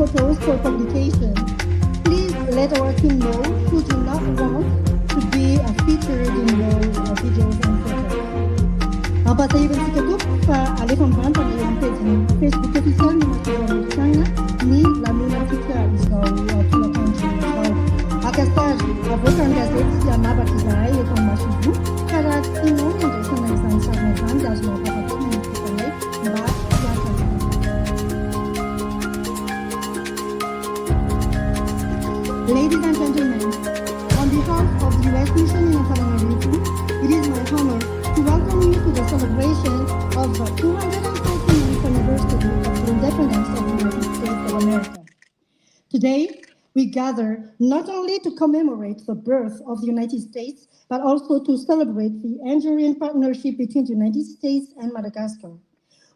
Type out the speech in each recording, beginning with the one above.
photos for publication. Please let our team know who do not want to be featured in those videos and photos. Ampasahivantsika tompoko fa alefa mivantana eo amin'ny page Facebook officialy ny masolo amerikana ny lanonantsika izao tolakandro izao. Akasary avoaka ny gazety sy anabaka izahay eto amin'ny masolo ka raha tianao ny andraisana izany sarina izany dia azo mampafatoana ny fotanay mba hiasa. Ladies and gentlemen, on behalf of the U.S. Mission in Etazonia, it is my honor to welcome you to the celebration of the 249th anniversary of the independence of the United States of America. Today, we gather not only to commemorate the birth of the United States, but also to celebrate the enduring partnership between the United States and Madagascar.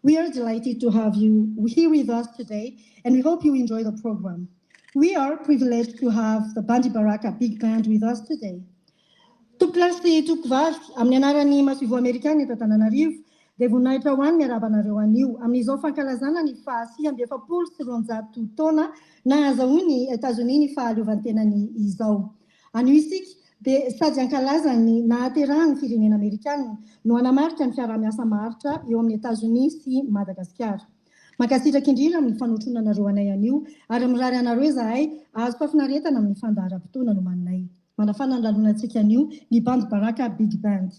We are delighted to have you here with us today, and we hope you enjoy the program. We are privileged to have the Bandi Baraka Big Band with us today. Tompolahy sy tompovavy amin'ny anaran'ny masivo amerikana eto Antananarivo dia voninahitra ho any miarabanareo anio amin'izao fankalazana ny 170 taona nahazahoan'ny Etazonia ny fahaleovantenan'i izao. Anio isika dia sady ankalaza ny nahaterahan'ny firenena amerikana no hanamarika ny fiara-miasa maharitra eo amin'ny Etazonia sy Madagasikara. Mankasitraka indrindra amin'ny fanontronanareo anay anio ary mirary anareo izahay azo fafinaretana amin'ny fandaharam-potoana no manay. Manafana ny lanonantsika anio ny Bandi Baraka Big Band.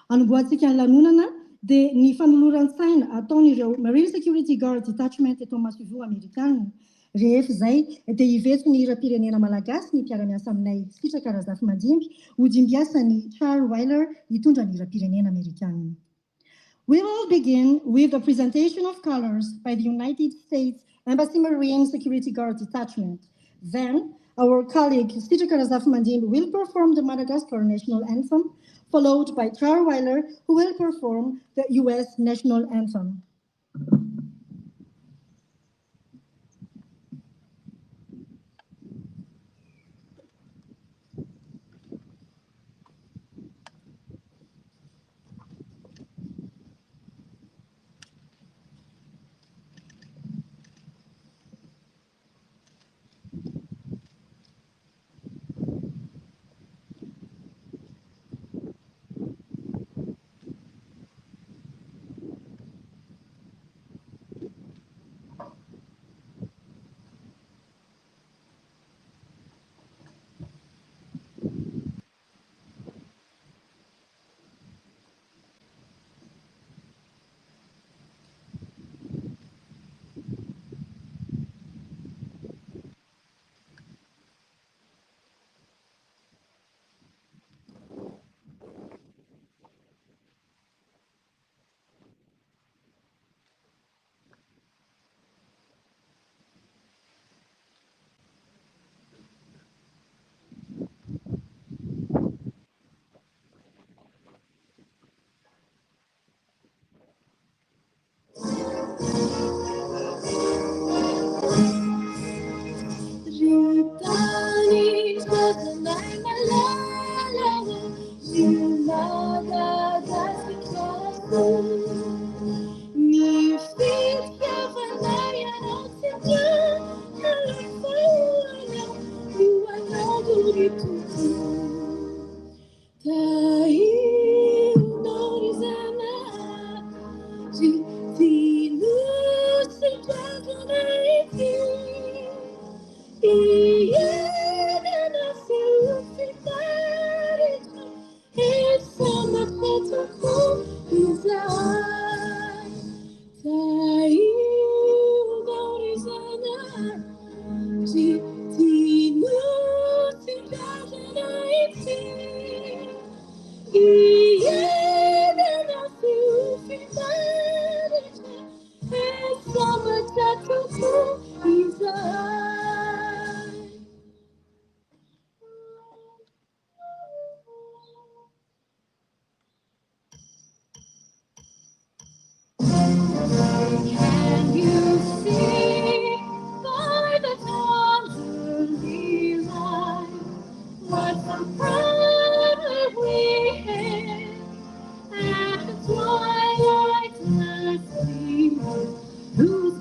Anomboantsika ny lanonana dia ny fanoloran-tsaina ataon'ireo Marine Security Guard Detachment eto Masivo Amerikana. Rehefa izay dia hivetso ny hira-pirenena malagasy ny mpiara-miasa aminay sitraka Razafy Mandimby ho dimbiasan'ny Charles Weiler hitondra ny hira-pirenena Amerikana. We will begin with the presentation of colors by the United States Embassy Marine Security Guard Detachment. Then, our colleague Sitraka Razafy Mandimby will perform the Madagascar national anthem, followed by Charles Weiler, who will perform the U.S. national anthem.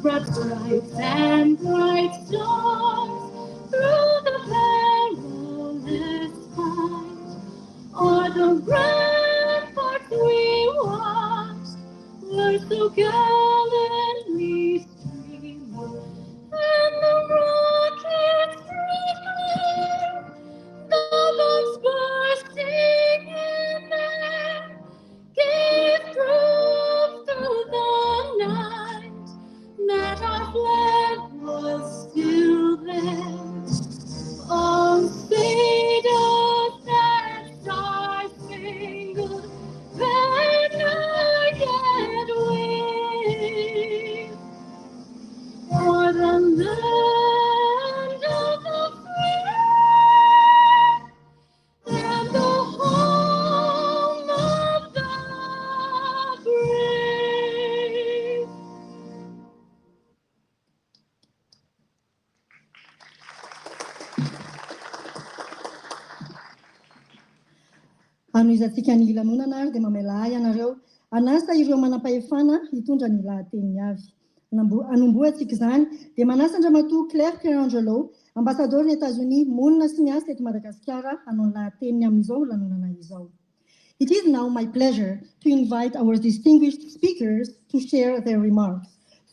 brought stripes and bright stars through the perilous fight. O'er the ramparts we watched were so gallantly streaming, and the rockets twinkling, the bombs bursting in there, gave proof through the night that our flag was still there. Oh, say does that star-spangled banner yet wave for the land of the free and the home of the brave. Anoizantsika ny lanonana ary dia mamelay ianareo anasa ireo manam-pahefana hitondra ny lahateny avy. Anomboantsika izany dia manasa andramatoa Claire Pierangelo, ambassadeur-ny Etazonia monina sy miasa eto Madagasikara, hanao ny lahateny amin'izao lanonana izao. It is now my pleasure to invite our distinguished speakers to share their remarks.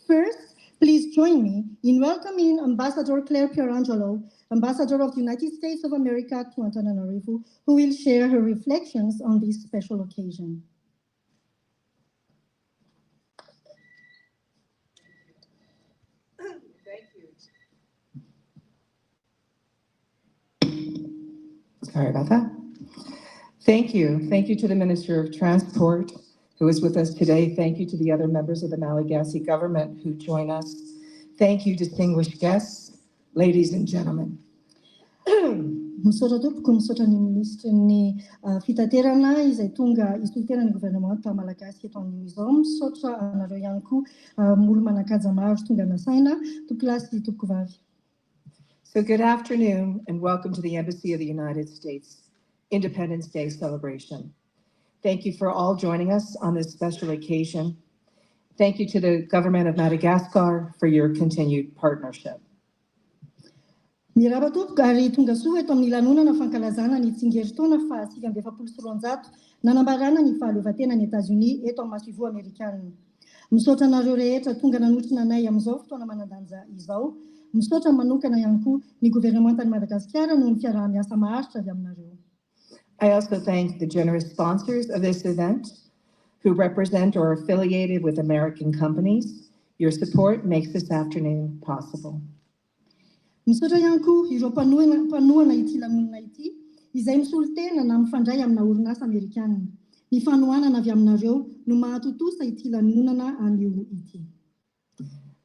First, please join me in welcoming Ambassador Claire Pierangelo, Ambassador of the United States of America to Antananarivo, who will share her reflections on this special occasion. Thank you. Sorry about that. Thank you. Thank you to the Minister of Transport, who is with us today. Thank you to the other members of the Malagasy government who join us. Thank you, distinguished guests, ladies and gentlemen. Misaotra tompoko, misaotra ny ministra ny fitaterana izay tonga isoliteran'ny gouvernement malagasy eto amin'izao. Misaotra anareo ihany koa olo manan-kaja maro tonga nasaina, toko lahy sy toko vavy. So good afternoon and welcome to the Embassy of the United States Independence Day celebration. Thank you for all joining us on this special occasion. Thank you to the government of Madagascar for your continued partnership. Miraba tompoko ary tonga soa eto amin'ny lanonana fankalazana ny tsingerin-taona fa 2024 nanambarana ny fahaleovantenan'i Etazonia eto amin'ny masivò amerikanina. Misaotra anareo rehetra tonga nanotrina anay amin'izao fotoana manandanja izao. Misaotra manokana ihany koa ny gouvernementan'i Madagasikara noho ny fiaraha-miasa maharitra avy aminareo. I also thank the generous sponsors of this event who represent or are affiliated with American companies. Your support makes this afternoon possible. Misaotra ihany koa ireo mpanohana ity lanonana ity izay misolo tena na mifandray amina orinasa amerikanina. Ny fanohanana avy aminareo no mahatotosa ity lanonana anio ity.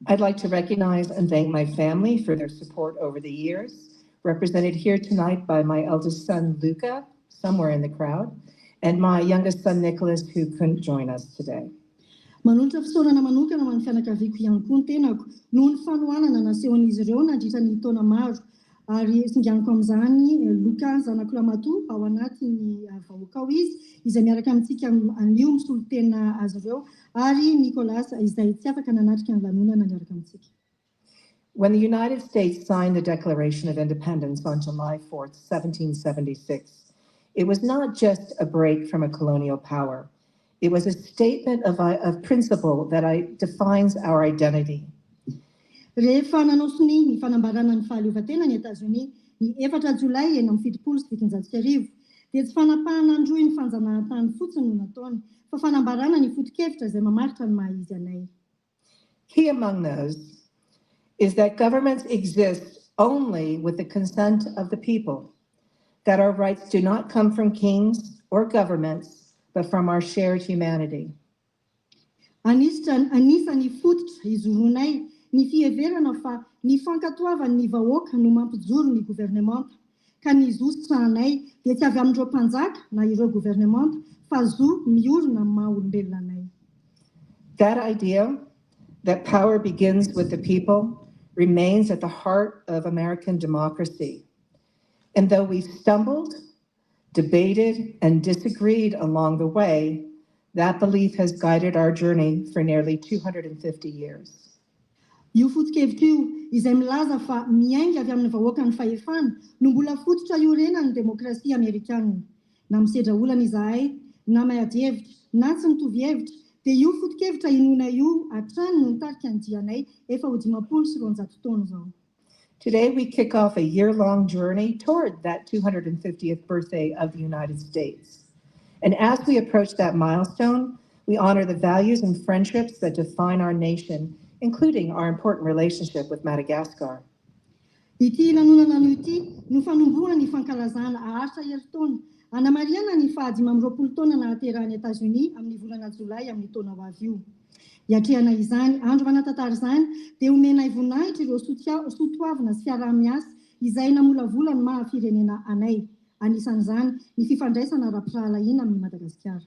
I'd like to recognize and thank my family for their support over the years, represented here tonight by my eldest son, Luca, somewhere in the crowd, and my youngest son, Nicholas, who couldn't join us today. Manolotra fisaorana manokana amin'ny fianakaviako ihany koa ny tenako noho ny fanohanana nasehon'izy ireo nandritra ny taona maro ary singaniko amin'izany Luka zanako lamatoa ao anatin'ny vahoaka ao izy izay miaraka amintsika anio misolo tena azy ireo ary Nicolas izay tsy afaka nanatrika ny lanonana miaraka amintsika. When the United States signed the Declaration of Independence on July 4th, 1776, it was not just a break from a colonial power. It was a statement of principle that defines our identity. Rehefa nanaosony ny fanambarana ny fahaleovantenan'i Etazonia ny 4 Jolay 1776 dia tsy fanapahana androy ny fanjanahantany fotsiny no nataony fa fanambarana ny foto-kevitra izay mamaritra ny maha-izy anay. Key among those is that governments exist only with the consent of the people, that our rights do not come from kings or governments, but from our shared humanity. Anisany fototra izoronay ny fiheverana fa ny fankatoavan'ny vahoaka no mampijoro ny gouvernemanta ka ny zosotrahanay dia tsy avy amin'ireo mpanjaka na ireo gouvernemanta fa zo miorona amin'ny maha-olombelonanay. That idea that power begins with the people remains at the heart of American democracy. And though we've stumbled, debated, and disagreed along the way, that belief has guided our journey for nearly 250 years. Io foto-kevitra io izay milaza fa miainga avy amin'ny vahoaka ny fahefana no mbola fototra iorenan'ny demokrasia amerikanina. Na misedra olana izahay, na miady hevitra, na tsy mitovy hevitra, dia io foto-kevitra inoana io hatrany no nitarika ny dianay efa ho 590 taona izao. Today, we kick off a year-long journey toward that 250th birthday of the United States. And as we approach that milestone, we honor the values and friendships that define our nation, including our important relationship with Madagascar. Ity lanonana ity no fanombohana ny fankalazana aharitra herintaona hanamariana ny faha 520 taona nahaterahan'ny Etazonia amin'ny volana Jolay amin'ny taona ho avy io. Hiatrehana izany andro manatantara izany dia omena ivonahitra ireo soatoavina sy fiaraha-miasa izay namolavola ny maha-firenena anay. Anisan'izany ny fifandraisana ara-pirahalaina amin'ny Madagasikara.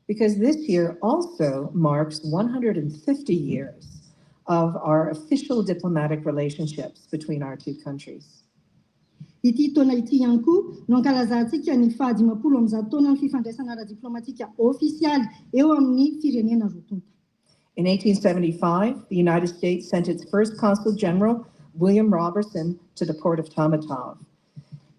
Because this year also marks 150 years of our official diplomatic relationships between our two countries. Ity taona ity ihany koa no ankalazantsika ny faha 50 taona ny fifandraisana ara-diplomatika ofisialy eo amin'ny firenena roa. In 1875, the United States sent its first Consul General, William Robertson, to the port of Tamatave.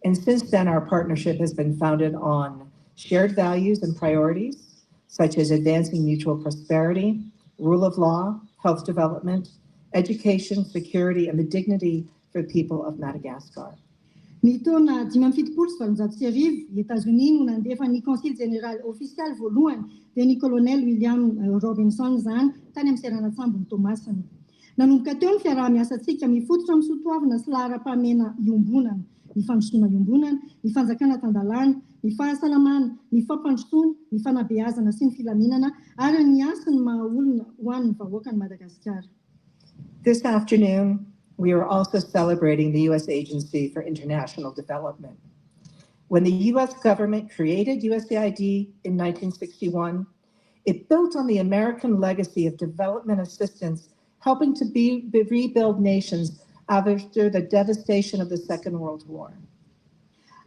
And since then, our partnership has been founded on shared values and priorities, such as advancing mutual prosperity, rule of law, health development, education, security, and the dignity for the people of Madagascar. Ny taona 570 i Etazonia no nandefa ny Consul Général ofisialy voalohany dia ny colonel William Robinson zany tany amin'ny seranatsambo ny Tomasina. Nanomboka teo ny fiaraha-miasantsika mifototra amin'ny soatoavina sy lahara-pahamena iombonana, ny fandrosoana iombonana, ny fanjakana tandalana, ny fahasalamana, ny fampandrosoana, ny fanabeazana sy ny filaminana ary ny asa ny maha-olona ho an'ny vahoaka ny Madagasikara. This afternoon, we are also celebrating the U.S. Agency for International Development. When the U.S. government created USAID in 1961, it built on the American legacy of development assistance, helping to rebuild nations after the devastation of the Second World War.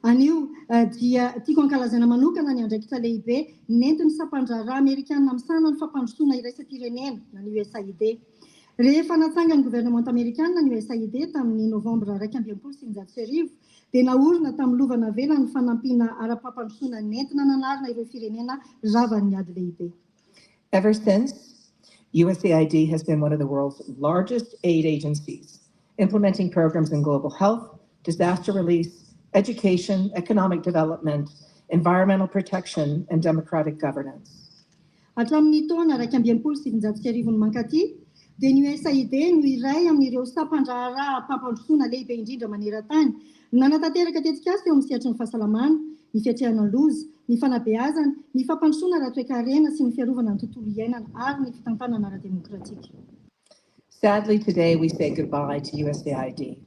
Anio dia tiako ankalazana manokana ny andraikitra lehibe nentin'ny sampandràra Amerikanina amin'ny ny fampandrosoana iraisam-pirenena na ny USAID. Rehefa natsanga ny gouvernement amerikanina ny USAID tamin'ny novambra 1970 dia naorina tamin'ny lovana vela ny fanampiana ara-pampandrosoana nentina nanarina ireo firenena ravan'ny ady lehibe. Ever since, USAID has been one of the world's largest aid agencies, implementing programs in global health, disaster relief, education, economic development, environmental protection, and democratic governance. Hatramin'ny taona 1970 ny mankaty, dia ny USAID no iray amin'ireo sampandraharaha pampandrosoana lehibe indrindra maneran-tany, nanatanteraka tetikasa eo amin'ny sehatry ny fahasalamana, ny fiatrehana loza, ny fanabeazana, ny fampandrosoana ara-toe-karena sy ny fiarovana ny tontolo iainana ary ny fitantanana ara-demokratika. Sadly, today we say goodbye to USAID.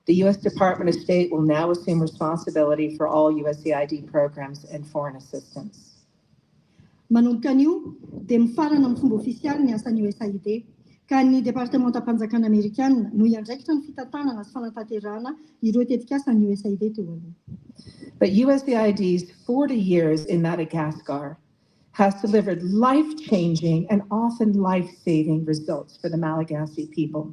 The U.S. Department of State will now assume responsibility for all USAID programs and foreign assistance. Manomboka an'io dia mifarana amin'ny fomba ofisialy ny asan'ny USAID, ka ny Departementam-panjakana Amerikanina no iandraikitra ny fitantanana sy fanatanterahana ireo tetikasan'ny USAID teo aloha. But USAID's 40 years in Madagascar has delivered life-changing and often life-saving results for the Malagasy people.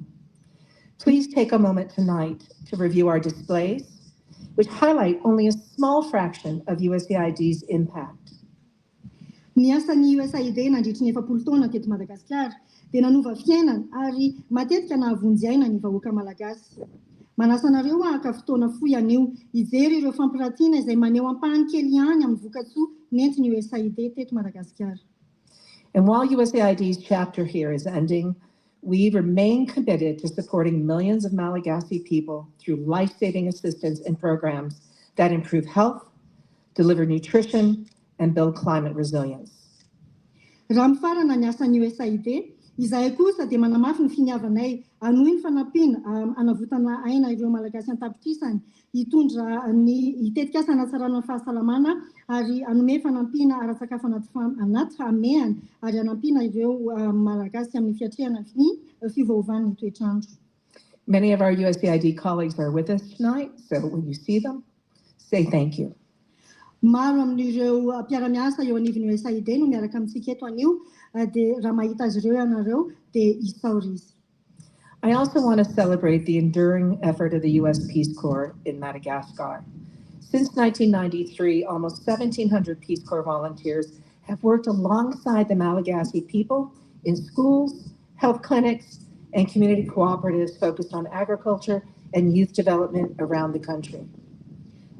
Please take a moment tonight to review our displays, which highlight only a small fraction of USAID's impact. Ny asan'ny USAID nandritry ny 40 taona teto Madagasikara dia nanova fiainana ary matetika nahavonjy-aina ny vahoaka malagasy. Manasa anareo ahaka fotoana fohy anio hijery ireo fampiratiana izay maneho ampahany kely ihany amin'ny vokatsoa nentin'ny USAID teto Madagasikara. And while USAID's chapter here is ending, we remain committed to supporting millions of Malagasy people through life-saving assistance and programs that improve health, deliver nutrition, and build climate resilience. Raha mifarana ny asan'ny USAID, izahay kosa dia manamafy ny finiavanay hanohy ny fanampiana anavotana aina ireo malagasy an-tapitrisany, hitondra ny hitetikasa hanatsarana ny fahasalamana ary hanome fanampiana ara-tsakafo anaty fahamehana ary hanampiana ireo malagasy amin'ny fiatrehana ny fiovaovan'ny toetrandro. Many of our USAID colleagues are with us tonight, so when you see them, say thank you. Maro amin'ireo mpiara-miasa eo anivon'ny USAID no miaraka amintsika eto anio dia raha mahita azy ireo ianareo dia isaory izy. I also want to celebrate the enduring effort of the U.S. Peace Corps in Madagascar. Since 1993, almost 1,700 Peace Corps volunteers have worked alongside the Malagasy people in schools, health clinics, and community cooperatives focused on agriculture and youth development around the country.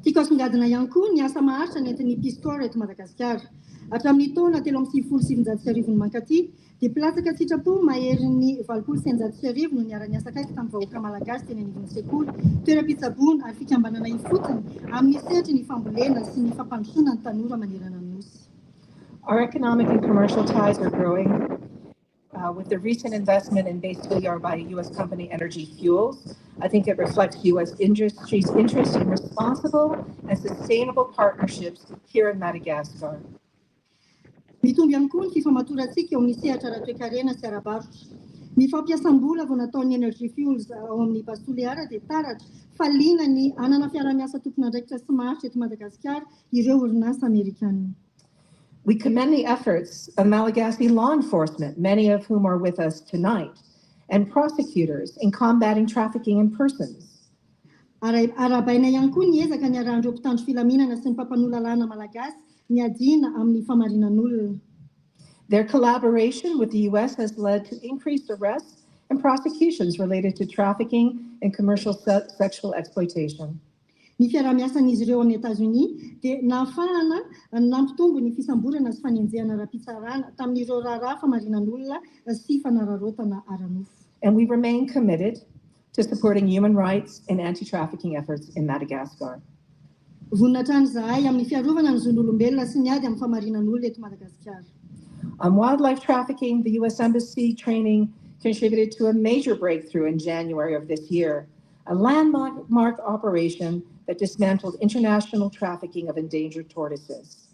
Tiako asongadina ihany koa ny asa maharitra nentin'ny Peace Corps eto Madagasikara. Hatramin'ny taona 3,790 mankaty, dia pilatsaka sitrapo mahery ny 990 no niara-niasa akaiky tamin'ny vahoaka malagasy teny anivon'ny sekoly, toeram-pitsaboana ary fikambanana ifotony amin'ny setry ny fambolena sy ny fampandrosoana ny tanora manerana ny nosy. Our economic and commercial ties are growing with the recent investment in base Hilliard by U.S. company Energy Fuels. I think it reflects U.S. industry's interest in responsible and sustainable partnerships here in Madagascar. Mitomby ihany koa ny fifamatorantsika eo amin'ny sehatra ara-toekarena sy ara-barotra. Ny fampiasam-bola vao nataon'ny Energy Fuels ao amin'ny Bastoleara dia taratra fa liana ny anana fiara-miasa tompon'andraikitra sy maharitra eto Madagasikara ireo orinasa Amerikanina. We commend the efforts of Malagasy law enforcement, many of whom are with us tonight, and prosecutors in combating trafficking in persons. Arabaina ihany koa ny ezaka ny arahan'ireo mpitandro filaminana sy ny mpampanolalalana malagasy niadina amin'ny famarinan'olona. Their collaboration with the U.S. has led to increased arrests and prosecutions related to trafficking and commercial sexual exploitation. Ny fiara-miasan'izy ireo amin'ny Etazonia dia nahafahana nampitombo ny fisamborana sy fanenjehana ara-pitsarana tamin'ireo raharaha famarinan'olona sy fanararaotana ara-nofo. And we remain committed to supporting human rights and anti-trafficking efforts in Madagascar. Voninahitra zahay amin'ny fiarovana ny zon'olombelona sy ny ady amin'ny famarinan'olona eto Madagasikara. On wildlife trafficking, the U.S. Embassy training contributed to a major breakthrough in January of this year, a landmark operation that dismantled international trafficking of endangered tortoises.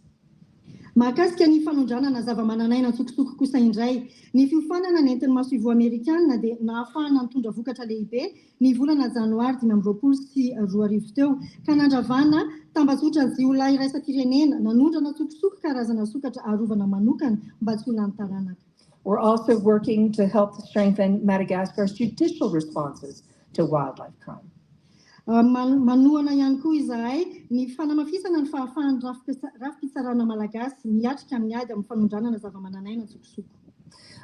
Mahakasika ny fanondranana zava-mananaina tsokitsoko kosa indray, ny fiofanana nentin'ny maso ivoho Amerikanina dia nahafahana nitondra vokatra lehibe ny volana Janoary 2020 sy 2022 teo, ka nandravana tambazotra jiolahy iraisam-pirenena nanondrana tsokitsoko karazana sokatra arovana manokana mba tsy ho lany taranaka. We're also working to help to strengthen Madagascar's judicial responses to wildlife crime. Manohana ihany koa izahay ny fanamafisana ny fahafahan'ny rafi-pitsarana malagasy miatrika amin'ny ady amin'ny fanondranana zava-mananaina tsokitsoko.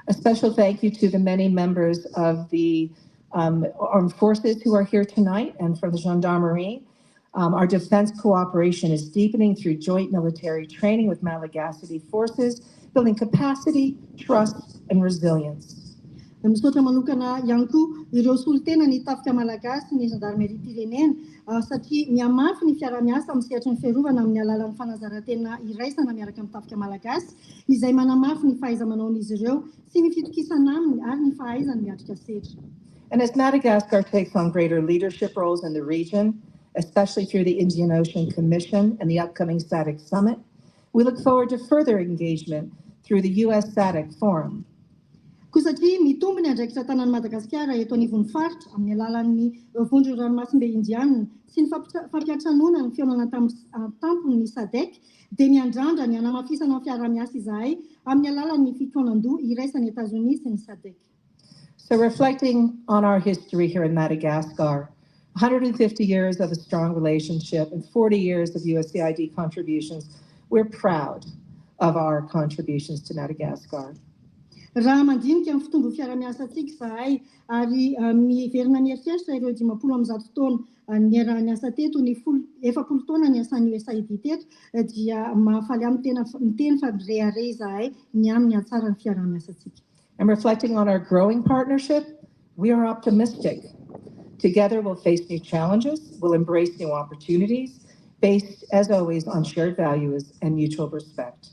A special thank you to the many members of the armed forces who are here tonight and from the gendarmerie. Our defense cooperation is deepening through joint military training with Malagasy forces, building capacity, trust, and resilience. Misaotra manokana ihany koa ireo solitena ny tafika malagasy ny gendarmerie pirenena satria miamafy ny fiara-miasa amin'ny sehatry ny fiarovana amin'ny alalan'ny fanazarantena iraisana miaraka amin'ny tafika malagasy izay manamafy ny fahaiza-manaon'izy ireo sy ny fitokisana aminy ary ny fahaizany miatrika setra. And as Madagascar takes on greater leadership roles in the region, especially through the Indian Ocean Commission and the upcoming SADC Summit, we look forward to further engagement through the U.S. SADC Forum. Koa satria mitombo ny andraikitra tanan'i Madagasikara eto anivon'ny faritra amin'ny alalan'ny vondro ranomasimbe indianina sy ny fampiatranona ny fihaonana tampony SADC dia miandrandra ny hanamafisana ny fiara-miasa izahay amin'ny alalan'ny fitoanan-doha iraisan'ny Etazonia sy ny SADC. So reflecting on our history here in Madagascar, 150 years of a strong relationship and 40 years of USAID contributions, we're proud of our contributions to Madagascar. Raha mandinika amin'ny fitombo fiara-miasantsika izahay ary miverina mieritreritra ireo 50 taona niara-niasa teto ny 70 taona niasan'ny USAID teto dia mahafaly amin'ny miteny fa re izahay ny amin'ny hatsara ny fiara-miasantsika. And reflecting on our growing partnership, we are optimistic. Together we'll face new challenges, we'll embrace new opportunities, based as always on shared values and mutual respect.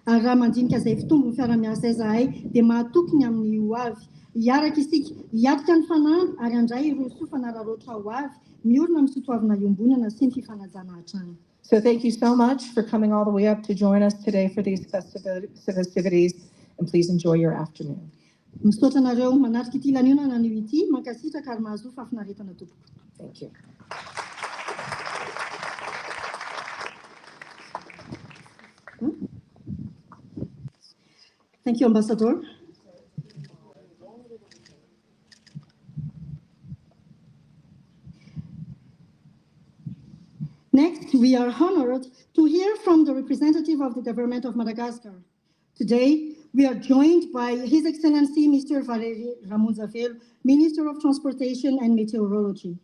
Raha mandinika izay fitombo fiara-miasa izahay dia mahatokony amin'ny ho avy hiaraka isika hiatrika ny fanahy ary handray ireo soa fanararoatra ho avy miorina amin'ny soatoavana iombonana sy ny fifanajana hatrany. So thank you so much for coming all the way up to join us today for these festivities, and please enjoy your afternoon. Misaotra nareo manatrika ity lanonana anio ity, mankasitraka ary mahazo fahafinaretana tompoko. Thank you. Thank you, Ambassador. Next, we are honored to hear from the representative of the government of Madagascar. Today, we are joined by His Excellency Mr. Valery Ramonjavelo, Minister of Transportation and Meteorology.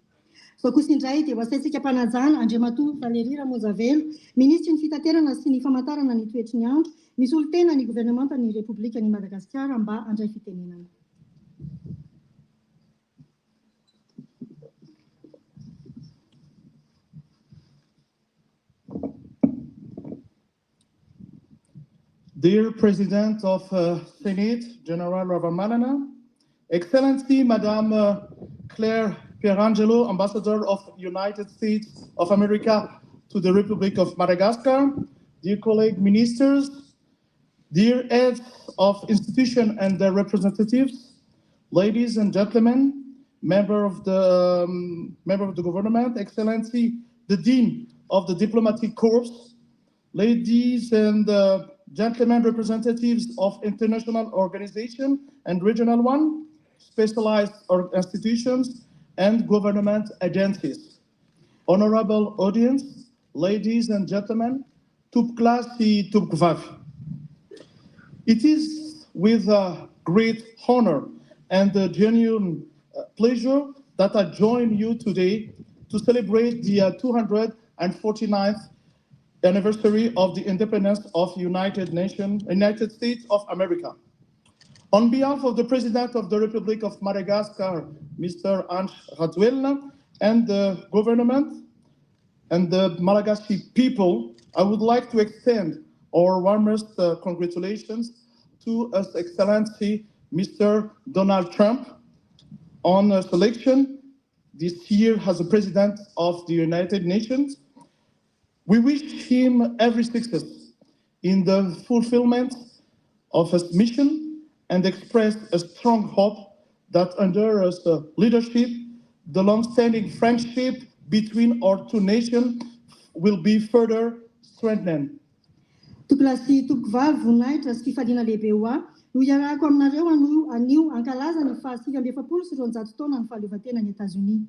So kosa indray dia hoasaintsika mpanajana Andriamatoa Valery Ramonjavelo, Ministry ny Fitaterana sy ny Famantarana ny Toetry ny Andro, misy olo-tena ny gouvernementan'ny Repoblikan'i Madagasikara mba handray fitenenana. Dear President of Senate, General Ravamana, Excellency Madame Claire Pierangelo, Ambassador of the United States of America to the Republic of Madagascar, dear colleague ministers, dear heads of institution and their representatives, ladies and gentlemen, member of the government, Excellency, the Dean of the Diplomatic Corps, ladies and gentlemen representatives of international organizations and regional one, specialized institutions and government agencies. Honorable audience, ladies and gentlemen, Tupklasi Tupkvav. It is with great honor and genuine pleasure that I join you today to celebrate the 249th anniversary of the independence of United States of America. On behalf of the President of the Republic of Madagascar, Mr. Ange Radwelna, and the government and the Malagasy people, I would like to extend our warmest congratulations to His Excellency Mr. Donald Trump on selection this year as the President of the United Nations. We wish him every success in the fulfillment of his mission and express a strong hope that under his leadership, the long-standing friendship between our two nations will be further strengthened. Toklasy Tokvavy voninahitra sy fifaliana lehibe ho ahy no iarahako aminareo anio ankalaza ny fahasivy-ambefapolo sy roanjato taona ny fahaleovantenan'i Etazonia.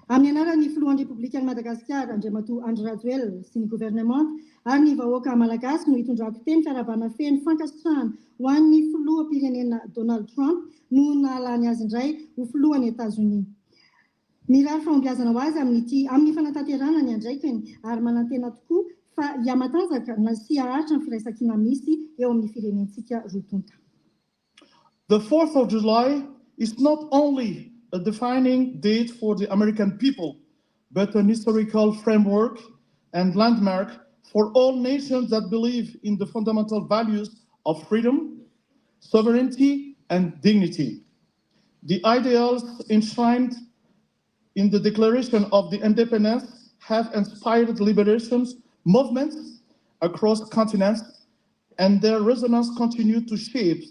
Amin'ny anaran'ny filohan'ny Repoblikan'i Madagasikara, Andriamatoa Ange Radwelna sy ny gouvernement ary ny vahoaka malagasy no hitondrako teny fiarabana feno fankasitrahana ho an'ny filoham-pirenena Donald Trump no nahalany azy indray ho filohan'ny Etazonia. Mirary fahombiazana ho azy amin'ny fanatanterahana ny andraikiny ary manantena tokoa fa hiamatanjaka na sy haharitra ny firaisan-kina misy eo amin'ny firenentsika rotonta. The 4th of July is not only a defining date for the American people, but an historical framework and landmark for all nations that believe in the fundamental values of freedom, sovereignty, and dignity. The ideals enshrined in the Declaration of the Independence have inspired liberation movements across continents, and their resonance continues to shape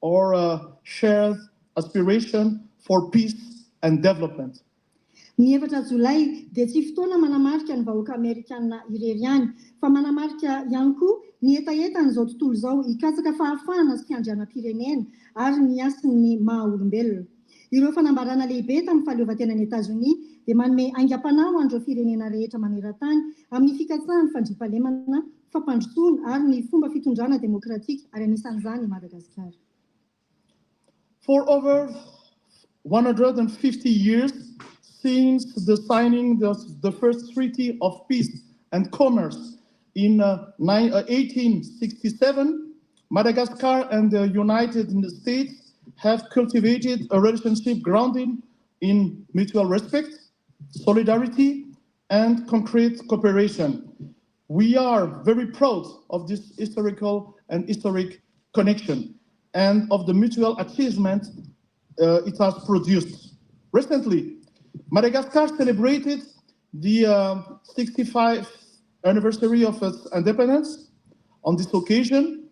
our shared aspiration for peace and development. Ny 4 Jolay dia tsy fotoana manamarika ny vahoaka Amerikanina irery ihany, fa manamarika ihany koa ny etaetan'izao tontolo izao hikatsaka fahafahana sy fiandrianam-pirenena ary ny asin'ny maha-olombelona. Ireo fanambarana lehibe tamin'ny fahaleovantenan'i Etazonia dia manome aingam-panahy ho an'ireo firenena rehetra maneran-tany amin'ny fikatsahan'ny fandriampahalemana, fampandrosoana ary ny fomba fitondrana demokratika ary anisan'izany i Madagasikara. For over 150 years since the signing of the first Treaty of Peace and Commerce in 1867, Madagascar and the United States have cultivated a relationship grounded in mutual respect, solidarity, and concrete cooperation. We are very proud of this historic connection and of the mutual achievement it has produced. Recently, Madagascar celebrated the 65th anniversary of its independence. On this occasion,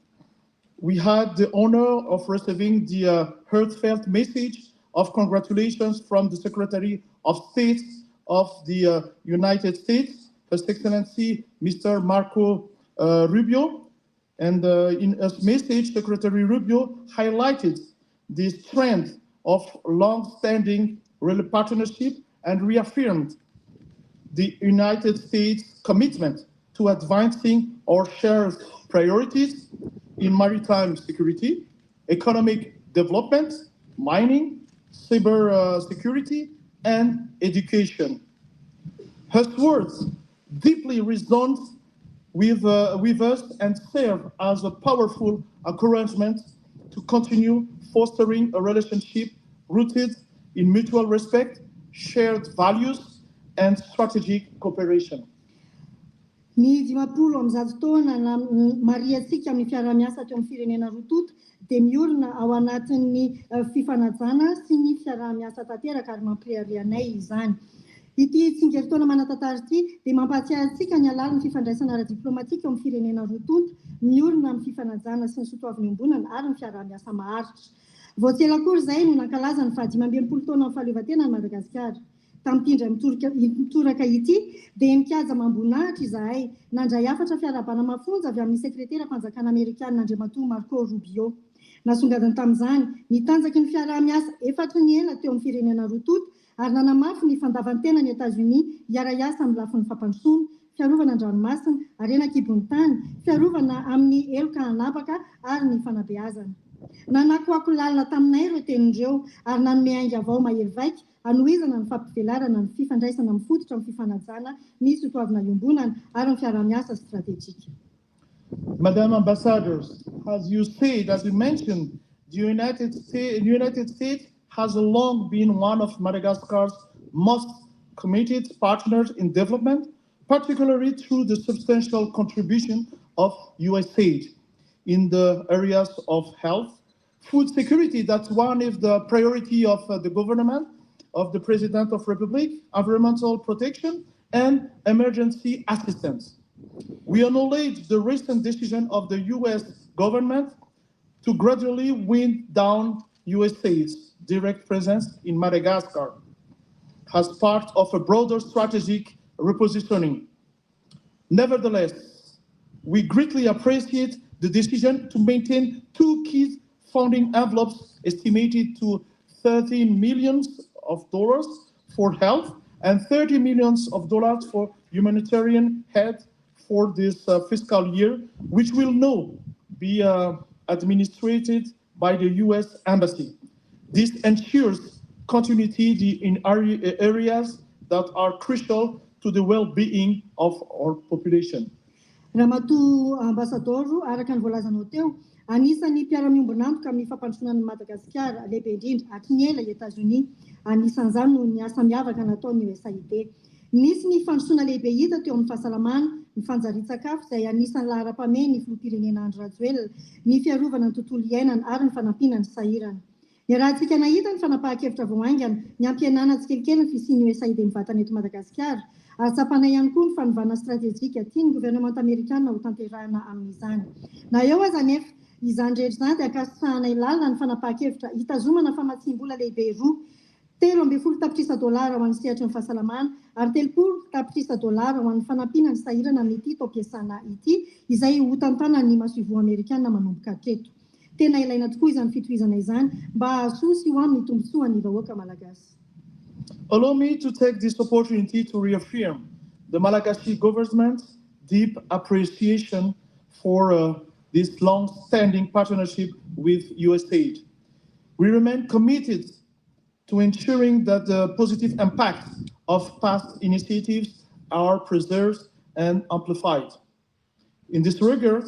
we had the honor of receiving the heartfelt message of congratulations from the Secretary of State of the United States, His Excellency Mr. Marco Rubio. And in his message, Secretary Rubio highlighted the strength of long-standing partnership and reaffirmed the United States commitment to advancing our shared priorities in maritime security, economic development, mining, cyber security, and education. Her words deeply resonate with us and serve as a powerful encouragement to continue fostering a relationship rooted in mutual respect, shared values, and strategic cooperation. Ny 50 taona mariatsika amin'ny fiara-miasa teo amin'ny firenena roa toto dia miorina ao anatin'ny fifanajana sy ny fiara-miasa tanteraka ary mampireharehanay izany. Ity tsingeritaona manatantara ity dia mampahatsiahy antsika ny alalan'ny fifandraisana ara-diplomatika eo amin'ny firenena roa toto, miorina amin'ny fifanajana sy ny sotoavin'ny ombonana ary ny fiara-miasa maharitra. Vao tsy ela akory izay no nankalaza ny 25 taona amin'ny fahaleovantenan'i Madagasikara. Tamin'ity indray mitoraka ity dia mikajy ambonahitra izahay nandray hafatra fiarabana mafonja avy amin'ny sekretera mpanjakana Amerikana Andriamatoa Marco Rubio. Nasongadiny tamin'izany nitanjaky ny fiara-miasa efatry ny ela teo amin'ny firenena roa toto ary nanamafy ny fandavantenan'i Etazonia hiara-hiasa amin'ny lafin'ny fampandrosoana, fiarovana an-dranomasina, arenan-kibon'ny tany, fiarovana amin'ny eloka anapaka ary ny fanabeazana. Nanakoako lalina taminay ireo tenindreo ary nanome ainga avao mahery vaika anohizana ny fampivelarana ny fifandraisana mifototra amin'ny fifanajana ny sotoavina iombonana ary ny fiara-miasa strategique. Madam Ambassadors, as you mentioned, the United States has long been one of Madagascar's most committed partners in development, particularly through the substantial contribution of US aid in the areas of health, food security, that's one of the priority of the government, of the President of the Republic, environmental protection, and emergency assistance. We acknowledge the recent decision of the US government to gradually wind down USA's direct presence in Madagascar as part of a broader strategic repositioning. Nevertheless, we greatly appreciate the decision to maintain two key funding envelopes estimated to $30 million for health and $30 million for humanitarian aid for this fiscal year, which will now be administered by the US Embassy. This ensures continuity in areas that are crucial to the well-being of our population. Ramatoa Ambassadoro, araka ny voalazanao teo, anisan'ny mpiara-miombona antoka amin'ny fampandrosoanan'i Madagasikara lehibe indrindra atriny ela i Etazonia, anisan'izany no ny asa miavaka nataon'ny USAID. Nisy ny fandrosoana lehibe hita teo amin'ny fahasalamana, ny fanjarian-tsakafo izay anisan'ny lahara-pamehy ny filoham-pirenena Andry Rajoelina, ny fiarovana ny tontolo iainana ary ny fanampinana ny sahirana. Ny rahantsika nahita ny fanapahan-kevitra vao aingana, ny ampihenana tsikelikely ny fisian'ny USAID mivantana eto Madagasikara, ary tsapanay ihany koa ny fanovana strategique tiany gouvernement américain ho tanterahana amin'izany. Na eo aza nefa izany rehetra izany dia akasitrahanay lalina ny fanapahan-kevitra hitazomana famatsim-bola lehibe roa, $30 ho an'ny sehatra ny fahasalamana ary $30 ho an'ny fanampina ny sahirana amin'ity taom-piasana ity, izay ho tantanany ny masoivo amerikana manomboka hatreto. Tena ilaina tokoa izany fitohizana izany mba hahasoa ho amin'ny tombotsoan'ny vahoaka malagasy. Allow me to take this opportunity to reaffirm the Malagasy government's deep appreciation for this long-standing partnership with USAID. We remain committed to ensuring that the positive impact of past initiatives are preserved and amplified. In this regard,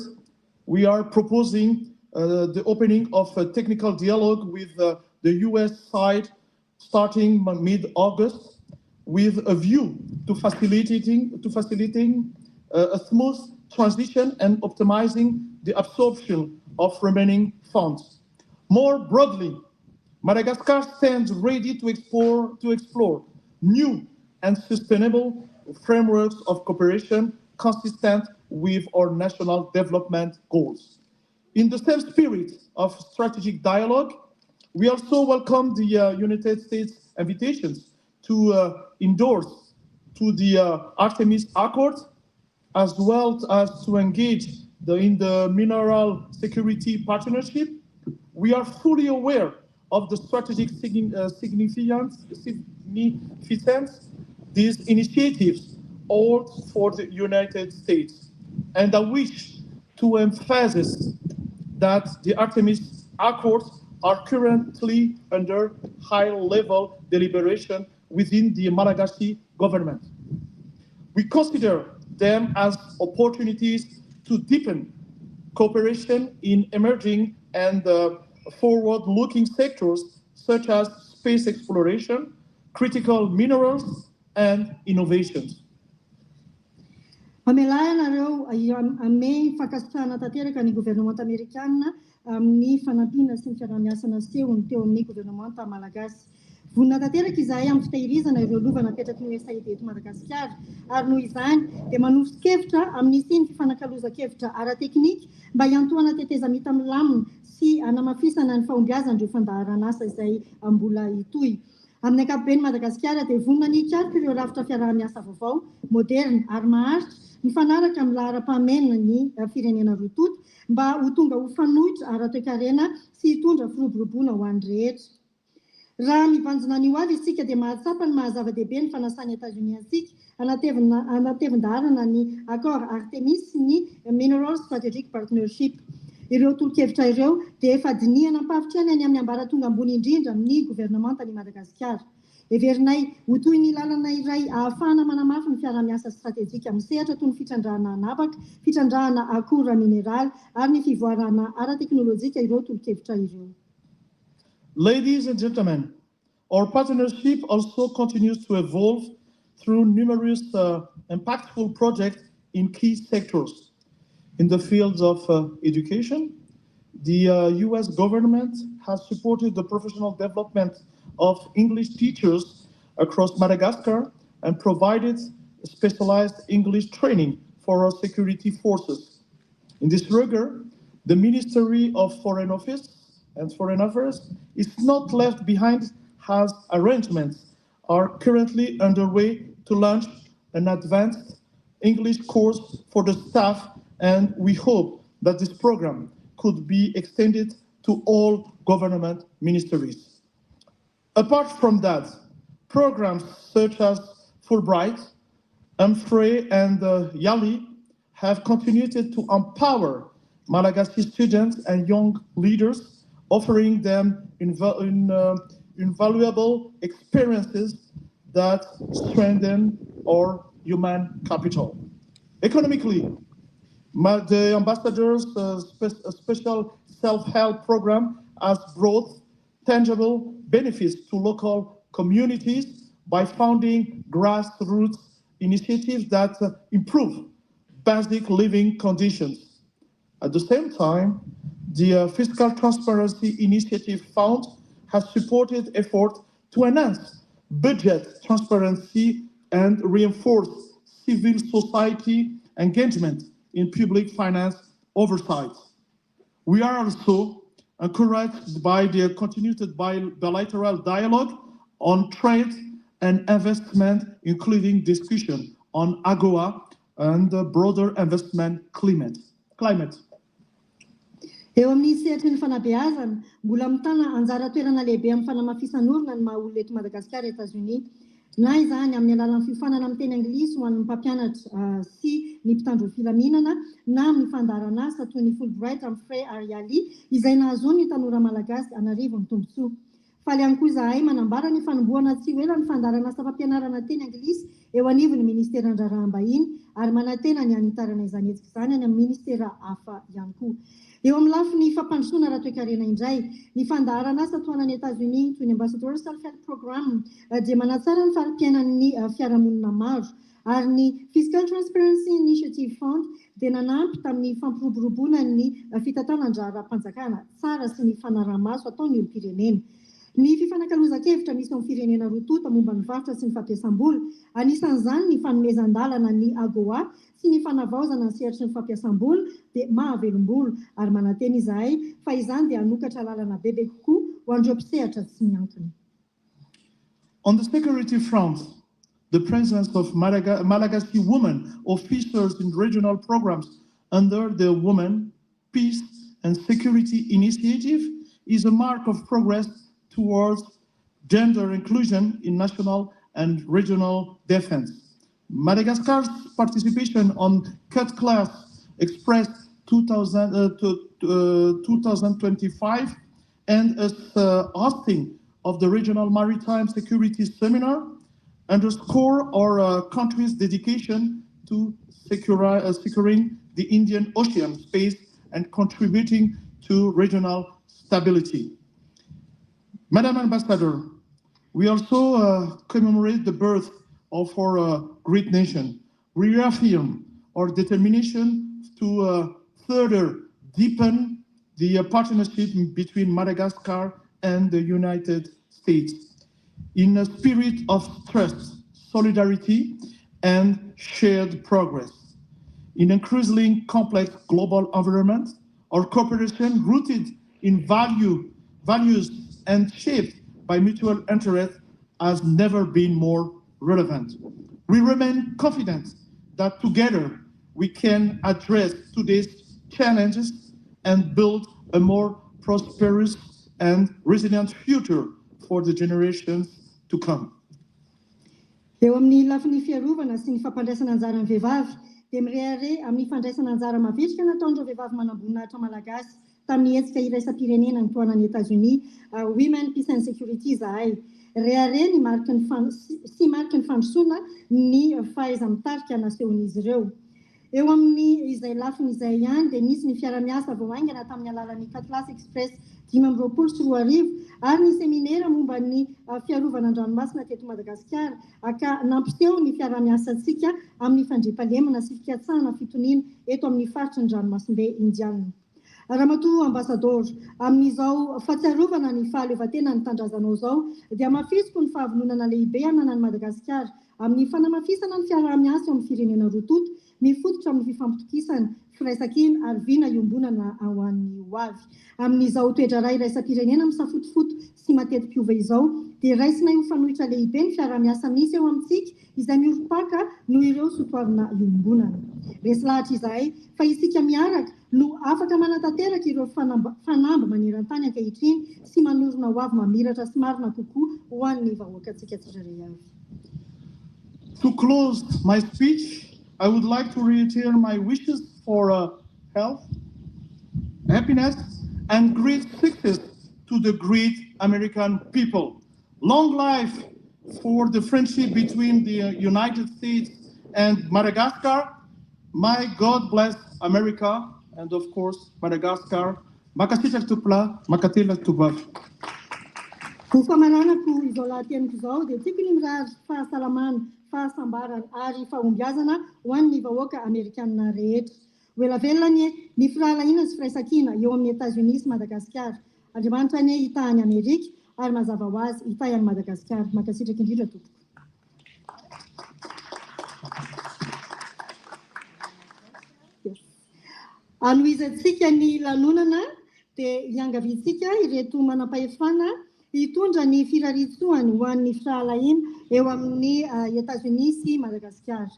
we are proposing the opening of a technical dialogue with the US side starting mid-August, with a view to facilitating a smooth transition and optimizing the absorption of remaining funds. More broadly, Madagascar stands ready to explore new and sustainable frameworks of cooperation consistent with our national development goals. In the same spirit of strategic dialogue, we also welcome the United States invitations to endorse to the Artemis Accord, as well as to engage in the mineral security partnership. We are fully aware of the strategic significance these initiatives hold for the United States. And I wish to emphasize that the Artemis Accords are currently under high-level deliberation within the Malagasy government. We consider them as opportunities to deepen cooperation in emerging and forward-looking sectors such as space exploration, critical minerals, and innovations. Mamelay anareo ame fankasitrahana tanteraka ny gouvernemanta amerikanina amin'ny fanampiana sy ny fiarah-miasa nasehony teo amin'ny gouvernemanta malagasy. Vonina tanteraka izahay amin'ny fitahirizana ireo lova napetraky ny USAID eto Madagasikara ary noho izany dia manosika-hevitra amin'ny siny fifanankalozan-kevitra ara-teknika mba hiantoana teteza-mita milamina sy hanamafisana ny fahombiazan'ireo fandaharan'asa izay mbola hitohy. Amin'ny ankapobeny Madagasikara dia vonina nikarika ireo rafitra fiarah-miasa vaovao, moderna ary maharitra mifanaraka amin'ny lahara-pahamehana ny firenena roa toto mba ho tonga ho fanohitra ara-toe-karena sy hitondra firoboroboana ho an'ny rehetra. Raha mivanjona an'io avy isika dia mahatsapa ny mahazava-dehibe ny fanasany Etazonia antsika hanatevin-daharana ny accord Artemis sy ny Mineral Strategic Partnership. Ireo tolo-kevitra ireo dia efa dinihana ampavitra any amin'ny ambaratonga ambony indrindra amin'ny gouvernemanta ny Madagasikara. Heverinay ho toy ny lalana iray ahafahana manamafy ny fiarah-miasa stratejika amin'ny sehatra toy ny fitrandrahana anabaka, fitrandrahana akora mineraly ary ny fivoarana ara-teknolojika ireo tolo-kevitra ireo. Ladies and gentlemen, our partnership also continues to evolve through numerous impactful projects in key sectors. In the fields of education, the US government has supported the professional development of English teachers across Madagascar and provided specialized English training for our security forces. In this regard, the Ministry of Foreign Office and Foreign Affairs is not left behind as arrangements are currently underway to launch an advanced English course for the staff, and we hope that this program could be extended to all government ministries. Apart from that, programs such as Fulbright, amin'ny, and YALI have continued to empower Malagasy students and young leaders, offering them invaluable experiences that strengthen our human capital. Economically, the ambassador's special self-help program has brought tangible benefits to local communities by founding grassroots initiatives that improve basic living conditions. At the same time, the Fiscal Transparency Initiative Fund has supported efforts to enhance budget transparency and reinforce civil society engagement in public finance oversight. We are also encouraged by the continued bilateral dialogue on trade and investment, including discussion on AGOA and the broader investment climate. Eo amin'ny sehatry ny fanabeazana, mbola mitana anjara toerana lehibe amin'ny fanamafisan'olona ny maha-olona eto Madagasikara, Etazonia. Na izany amin'ny alalan'ny fiofanana amin'ny teny anglisy ho an'ny mpampianatra sy ny mpitandro filaminana, na amin'ny fandaharan'asa toy ny Fulbright, amin'ny ary YALI, izay nahazoany ny tanora malagasy anarivo ny tombontsoa. Faly ihany koa izahay manambara ny fanombohana tsy ho ela ny fandaharan'asa fampianarana teny anglisy eo anivon'ny ministera andraraham-bahiny ary manantena ny hanitarana izany hetsika izany any amin'ny ministera hafa ihany koa. Eo amin'ny lafiny fampandrosoana ara-toe-karena indray, ny fandaharan'asa toanan'ny Etazonia toy ny Ambassador Self-Help Program dia manatsara ny fahampiainan'ny fiarahamonina maro, ary ny Fiscal Transparency Initiative Fund dia nanampy tamin'ny fampiroboroboana ny fitantanan-draharam-panjakana tsara sy ny fanaraha-maso ataon'ny olom-pirenena. Ny fifanankalozan-kevitra misy amin'ny firenena roa tota momba ny varotra sy ny fampiasam-bola, anisan'izany ny fanomezan-dalana ny AGOA sy ny fanavaozana ny sehatry ny fampiasam-bola dia mahavelom-bolo, ary manantena izahay fa izany dia hanokatra lalana bebe kokoa ho an'ireo mpisehatra tsy miankina. On the security front, the presence of Malagasy women officers in regional programs under the Women, Peace and Security Initiative is a mark of progress towards gender inclusion in national and regional defense. Madagascar's participation on Cut Class Express 2025 and as hosting of the Regional Maritime Security Seminar underscore our country's dedication to securing the Indian Ocean space and contributing to regional stability. Madam Ambassador, we also commemorate the birth of our great nation. We reaffirm our determination to further deepen the partnership between Madagascar and the United States in a spirit of trust, solidarity, and shared progress. In an increasingly complex global environment, our cooperation rooted in values and shaped by mutual interest has never been more relevant. We remain confident that together we can address today's challenges and build a more prosperous and resilient future for the generations to come. Eo amin'ny lafin'ny fiarovana sy ny fampandraisana anjaran'ny vehivavy dia mirehare amin'ny fandraisana anjara mavitrika nataon'ireo vehivavy manam-boninahitra malagasy tamin'ny hetsika iraisam-pirenena nitoanan'ny Etazonia, Women, Peace and Security izahay. Rehare ny mariky ny fandrosoana ny fahaiza-mitarika nasehoan'izy ireo. Eo amin'ny izay lafiny izay ihany dia nisy ny fiara-miasa vao aingana tamin'ny alalan'ny Katlas Express 524 ary ny seminaira momba ny fiarovana an-dranomasina teto Madagasikara ka nampiseho ny fiara-miasantsika amin'ny fandriampahalemana sy fikatsahana fitoniana eto amin'ny faritry ny ranomasimbe indianina. Ramatoa Ambassador, amin'izao fahatsiarovana ny fahaleovantenan'ny tandrazanao zao dia mafisoko ny fahavononana lehibe ananan'ny Madagasikara amin'ny fanamafisana ny fiara-miasa eo amin'ny firenena rototo mifototra amin'ny fifampitokisana firaisan-kina ary viana iombonana ao an'ny ho avy. Amin'izao toetra iray iraisam-pirenena misafotofoto sy matetim-piova izao dia raisina io fanohitra lehibe ny fiara-miasa misy eo amintsika izay mihorom-paka noho ireo soatoavina iombonana. Resy lahatra izahay fa isika miaraka no afaka manatanteraka ireo fanamba maneran-tany ankehitriny sy manorina ho avy mamiratra sy marina kokoa ho an'ny vahoakantsika tsirairay avy. To close my speech, I would like to reiterate my wishes for health, happiness, and great success to the great American people. Long life for the friendship between the United States and Madagascar. May God bless America and, of course, Madagascar. Makasitraka tupla, makatela tubak. Ho famaranako izao lahateniko izao dia tiako ny mirary fahasalamana, fahasambarana ary fahombiazana ho an'ny vahoaka Amerikanina rehetra. Ho ela velona ny firalahiana sy firaisan-kina eo amin'ny Etazonia sy Madagasikara. Andriamanitra anie hitahany Amerika ary mazava ho azy hitahany Madagasikara. Makasitraka indrindra tompoko. Anohizantsika ny lanonana dia hiangaviantsika ireto manam-pahefana hitondra ny firaritsoany ho an'ny firalahiana eo amin'ny Etazonia sy Madagasikara.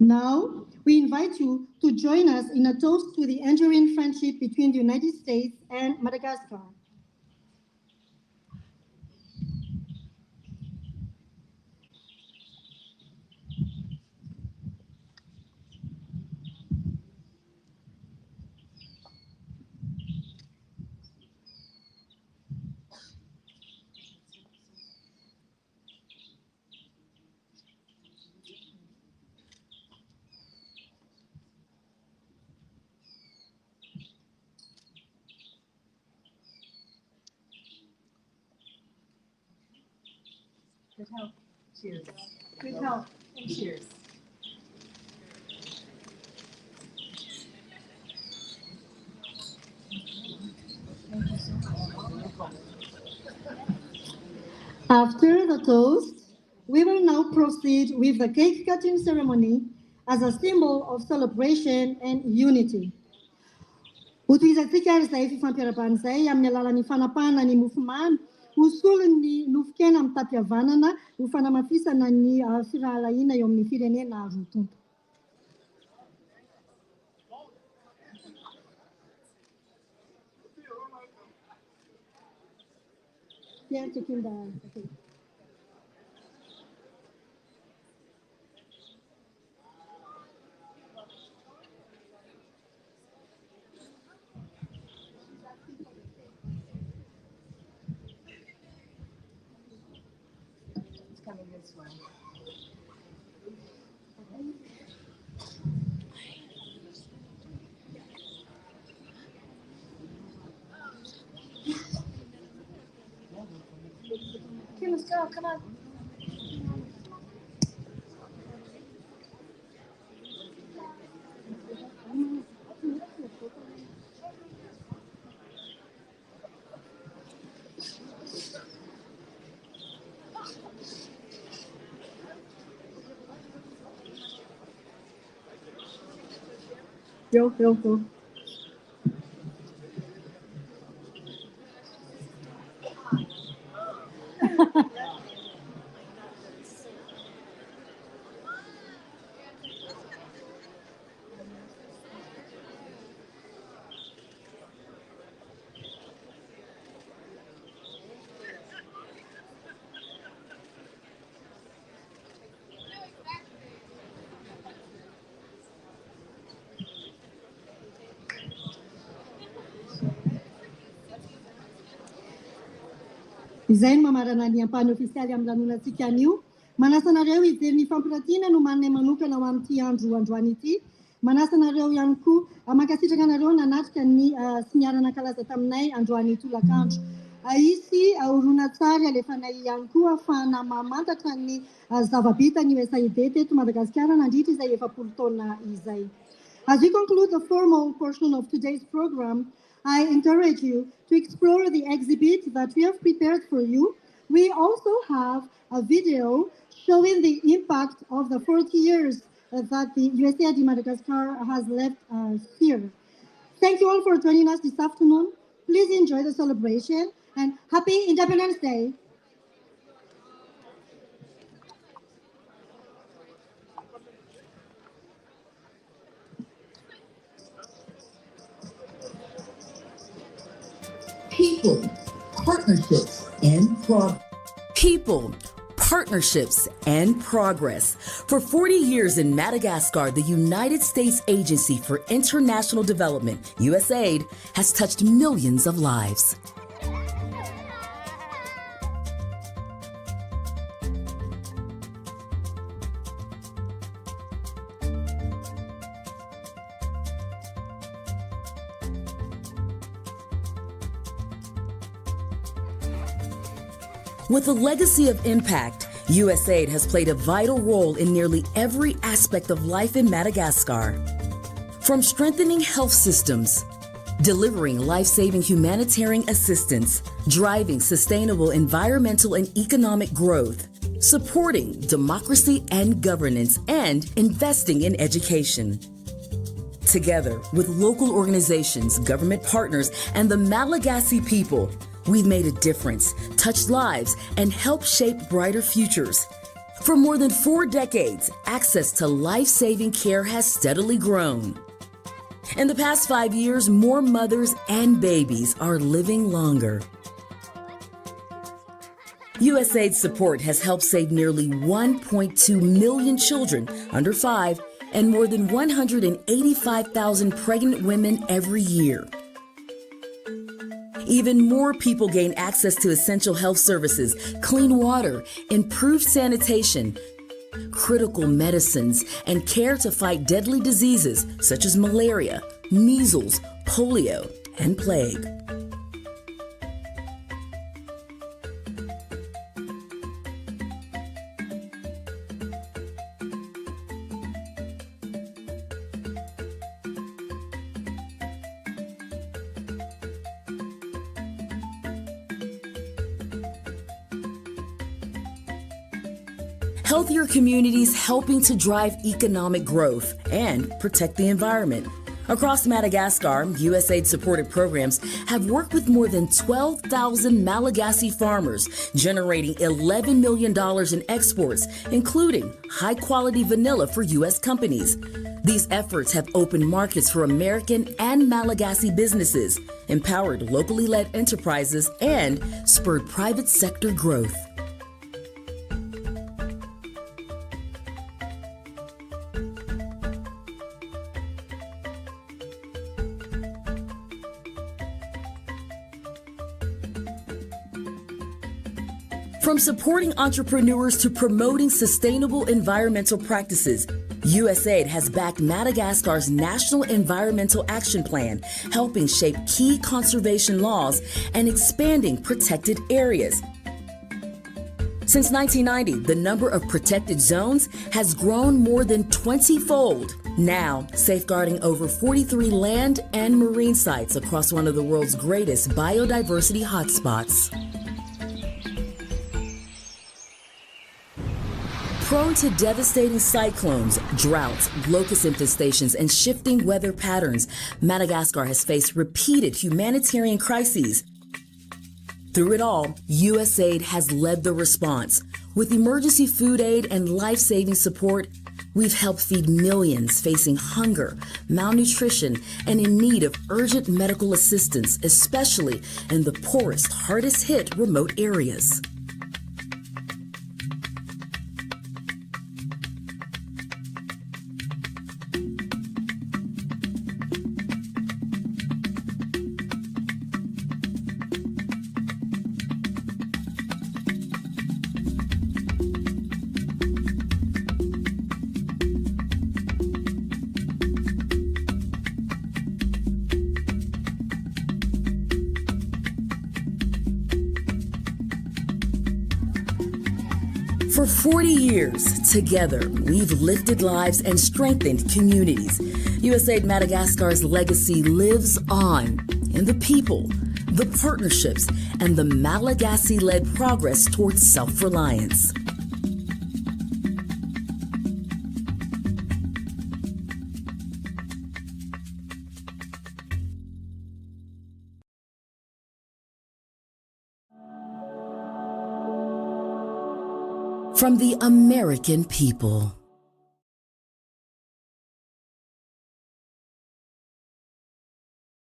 Now, we invite you to join us in a toast to the enduring friendship between the United States and Madagascar. Good health. Cheers. Good health and cheers. After the toast, we will now proceed with the cake cutting ceremony as a symbol of celebration and unity. Hotohizantsika ary izay fifampiarabana izay amin'ny alalan'ny fanapahana ny mofomamy hosolon'ny nofokena amin'ny tapiavanana ho fanamafisana ny firalahiana eo amin'ny firenena rotonto. coming this way. Okay, let's go. Come on. Go. Izay no mamarana ny ampahany ofisialy amin'ny lanonantsika anio. Manasa anareo hijery ny fampiratiana no manana manokana ao amin'ity androany ity. Manasa anareo ihany koa mankasitraka anareo nanatrika ny sy niara nankalaza taminay androany tolakandro. Isy horonan tsary alefanay ihany koa ahafahana mamantatra ny zava-bitany USAID teto Madagasikara nandritra izay 70 taona izay. As we conclude the formal portion of today's program, I encourage you to explore the exhibit that we have prepared for you. We also have a video showing the impact of the 40 years that the USAID Madagascar has left here. Thank you all for joining us this afternoon. Please enjoy the celebration and happy Independence Day. People, partnerships, and progress. People, partnerships, and progress. For 40 years in Madagascar, the United States Agency for International Development, USAID, has touched millions of lives. With a legacy of impact, USAID has played a vital role in nearly every aspect of life in Madagascar. From strengthening health systems, delivering life-saving humanitarian assistance, driving sustainable environmental and economic growth, supporting democracy and governance, and investing in education. Together with local organizations, government partners, and the Malagasy people, we've made a difference, touched lives, and helped shape brighter futures. For more than 4 decades, access to life-saving care has steadily grown. In the past 5 years, more mothers and babies are living longer. USAID's support has helped save nearly 1.2 million children under 5 and more than 185,000 pregnant women every year. Even more people gain access to essential health services, clean water, improved sanitation, critical medicines, and care to fight deadly diseases such as malaria, measles, polio, and plague. Healthier communities helping to drive economic growth and protect the environment. Across Madagascar, USAID-supported programs have worked with more than 12,000 Malagasy farmers, generating $11 million in exports, including high-quality vanilla for U.S. companies. These efforts have opened markets for American and Malagasy businesses, empowered locally led enterprises, and spurred private sector growth. From supporting entrepreneurs to promoting sustainable environmental practices, USAID has backed Madagascar's National Environmental Action Plan, helping shape key conservation laws and expanding protected areas. Since 1990, the number of protected zones has grown more than 20-fold, now safeguarding over 43 land and marine sites across one of the world's greatest biodiversity hotspots. Prone to devastating cyclones, droughts, locust infestations, and shifting weather patterns, Madagascar has faced repeated humanitarian crises. Through it all, USAID has led the response. With emergency food aid and life-saving support, we've helped feed millions facing hunger, malnutrition, and in need of urgent medical assistance, especially in the poorest, hardest-hit remote areas. For 40 years, together, we've lifted lives and strengthened communities. USAID Madagascar's legacy lives on in the people, the partnerships, and the Malagasy-led progress towards self-reliance. From the American people.